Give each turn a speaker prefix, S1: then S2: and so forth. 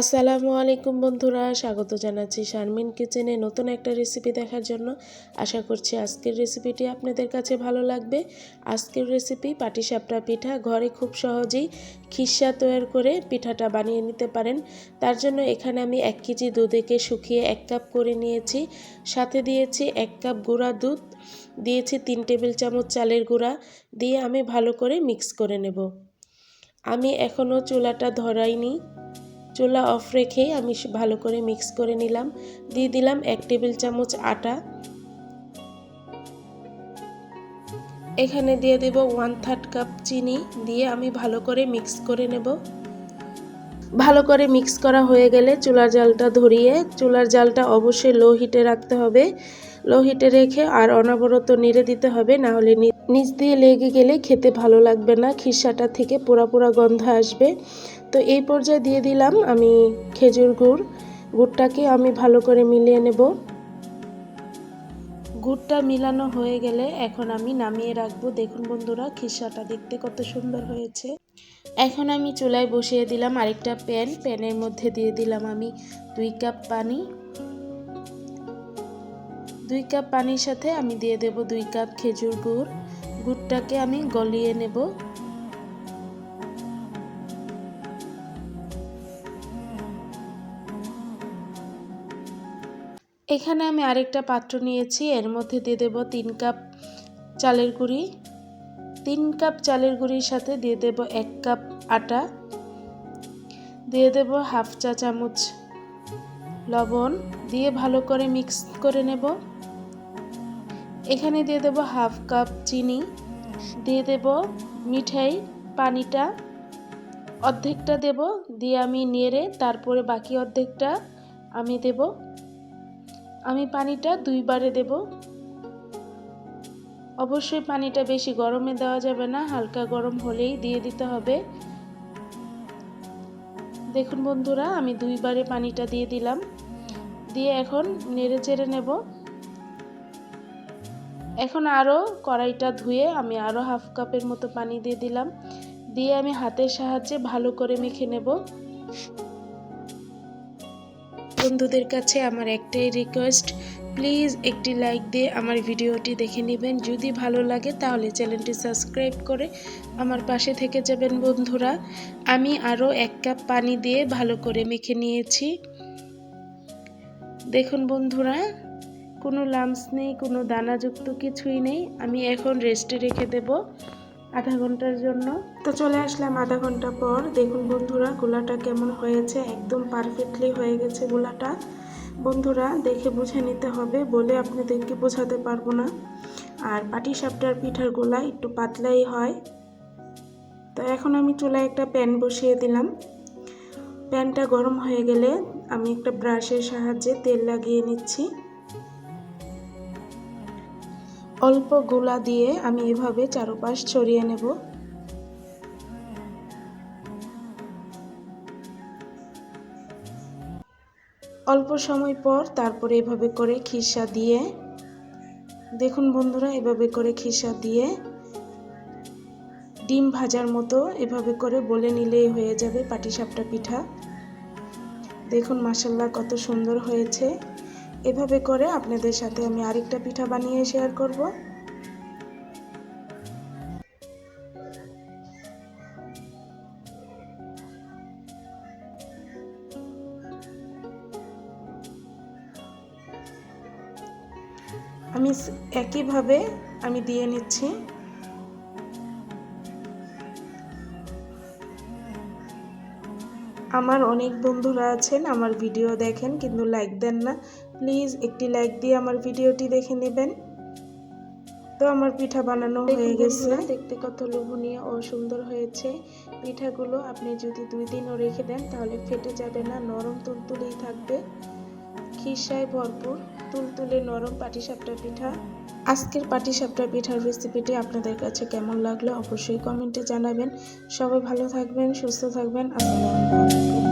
S1: আসসালামু আলাইকুম বন্ধুরা, স্বাগত জানাচ্ছি শারমিন কিচেনে নতুন একটা রেসিপি দেখার জন্য। আশা করছি আজকের রেসিপিটি আপনাদের কাছে ভালো লাগবে। আজকের রেসিপি পাটিসাপটা পিঠা। ঘরে খুব সহজেই খিসা তৈরি করে পিঠাটা বানিয়ে নিতে পারেন। তার জন্য এখানে আমি 1 কেজি দুধকে শুকিয়ে 1 কাপ করে নিয়েছি। সাথে দিয়েছি 1 কাপ গুঁড়া দুধ, দিয়েছি 3 টেবিল চামচ চালের গুঁড়া, দিয়ে আমি ভালো করে মিক্স করে নেব। আমি এখনও চুলাটা ধরাইনি, চুলা অফ রেখেই আমি ভালো করে মিক্স করে নিলাম। দিয়ে দিলাম 1 টেবিল চামচ আটা। এখানে দিয়ে দেব 1/3 কাপ চিনি, দিয়ে আমি ভালো করে মিক্স করে নেব। ভালো করে মিক্স করা হয়ে গেলে চুলার জালটা ধরিয়ে, চুলার জালটা অবশ্যই লো হিটে রাখতে হবে। লো হিটে রেখে আর অনবরত নেড়ে দিতে হবে, না হলে নিচ দিয়ে লেগে গেলে খেতে ভালো লাগবে না, খিসাটা থেকে পোড়া পোড়া গন্ধ আসবে। তো এই পর্যায়ে দিয়ে দিলাম আমি খেজুর গুড়। গুড়টাকে আমি ভালো করে মিলিয়ে নেব। গুড়টা মিলানো হয়ে গেলে এখন আমি নামিয়ে রাখবো। দেখুন বন্ধুরা, খিসাটা দেখতে কত সুন্দর হয়েছে। এখন আমি চুলায় বসিয়ে দিলাম আরেকটা প্যান। প্যানের মধ্যে দিয়ে দিলাম আমি 2 কাপ পানি। 2 কাপ পানির সাথে আমি দিয়ে দেব 2 কাপ খেজুর গুড়। গুড়টাকে আমি গলিয়ে নেব। এখানে আমি আরেকটা পাত্র নিয়েছি, এর মধ্যে দিয়ে দেব 3 কাপ চালের গুঁড়ি। 3 কাপ চালের গুঁড়ির সাথে দিয়ে দেব 1 কাপ আটা, দিয়ে দেব হাফ চা চামচ লবণ, দিয়ে ভালো করে মিক্স করে নেব। এখানে দিয়ে দেব হাফ কাপ চিনি, দিয়ে দেব মিঠাই পানিটা, অর্ধেকটা দেব, দিয়ে আমি নেড়ে তারপরে বাকি অর্ধেকটা আমি দেব। আমি পানিটা 2 বারে দেব। অবশ্যই পানিটা বেশি গরমে দেওয়া যাবে না, হালকা গরম হলেই দিয়ে দিতে হবে। দেখুন বন্ধুরা, আমি 2 বারে পানিটা দিয়ে দিলাম, দিয়ে এখন নেড়ে চেড়ে নেব। এখন আরও কড়াইটা ধুয়ে আমি আরও হাফ কাপের মতো পানি দিয়ে দিলাম, দিয়ে আমি হাতের সাহায্যে ভালো করে মেখে নেব। বন্ধুদের কাছে আমার একটাই রিকোয়েস্ট, প্লিজ একটি লাইক দিয়ে আমার ভিডিওটি দেখে নেবেন। যদি ভালো লাগে তাহলে চ্যানেলটি সাবস্ক্রাইব করে আমার পাশে থেকে যাবেন বন্ধুরা। আমি আরও 1 কাপ পানি দিয়ে ভালো করে মেখে নিয়েছি। দেখুন বন্ধুরা, কোনো লাম্পস নেই, কোনো দানাযুক্ত কিছুই নেই। আমি এখন রেস্টে রেখে দেব আধা ঘন্টার জন্য। তো চলে আসলাম আধা ঘন্টা পর। দেখুন বন্ধুরা, গোলাটা কেমন হয়েছে, একদম পারফেক্টলি হয়ে গেছে গোলাটা। বন্ধুরা, দেখে বুঝে নিতে হবে, বলে আপনাদেরকে বোঝাতে পারবো না। আর পাটিসাপটার পিঠার গোলা একটু পাতলাই হয়। তো এখন আমি চুলায় একটা প্যান বসিয়ে দিলাম। প্যানটা গরম হয়ে গেলে আমি একটা ব্রাশের সাহায্যে তেল লাগিয়ে নিচ্ছি। অল্প গোলা দিয়ে আমি এভাবে চারপাশ ছড়িয়ে নেব। অল্প সময় পর তারপরে এভাবে করে খিসা দিয়ে, দেখুন বন্ধুরা, এভাবে করে খিসা দিয়ে ডিম ভাজার মতো এভাবে করে বলে নিলেই হয়ে যাবে পাটিসাপটা পিঠা। দেখুন মাশাআল্লাহ কত সুন্দর হয়েছে। এভাবে করে আপনাদের সাথে আমি আরেকটা পিঠা বানিয়ে শেয়ার করব। আমি একইভাবে আমি দিয়ে নিচ্ছি। আমার অনেক বন্ধুরা আছেন আমার ভিডিও দেখেন কিন্তু লাইক দেন না, প্লিজ একটি লাইক দিয়ে আমার ভিডিওটি দেখে নেবেন। তো আমার পিঠা বানানো হয়ে গেছে। দেখতে কত লোভনীয় ও সুন্দর হয়েছে পিঠাগুলো। আপনি যদি 2 দিনও রেখে দেন তাহলে ফেটে যাবে না, নরম তুলতুলেই থাকবে। খিসায় ভরপুর তুলতুলে নরম পাটিসাপটা পিঠা। আজকের পাটিসাপটা পিঠার রেসিপিটি আপনাদের কাছে কেমন লাগলো অবশ্যই কমেন্টে জানাবেন। সবাই ভালো থাকবেন, সুস্থ থাকবেন। আসসালামু আলাইকুম।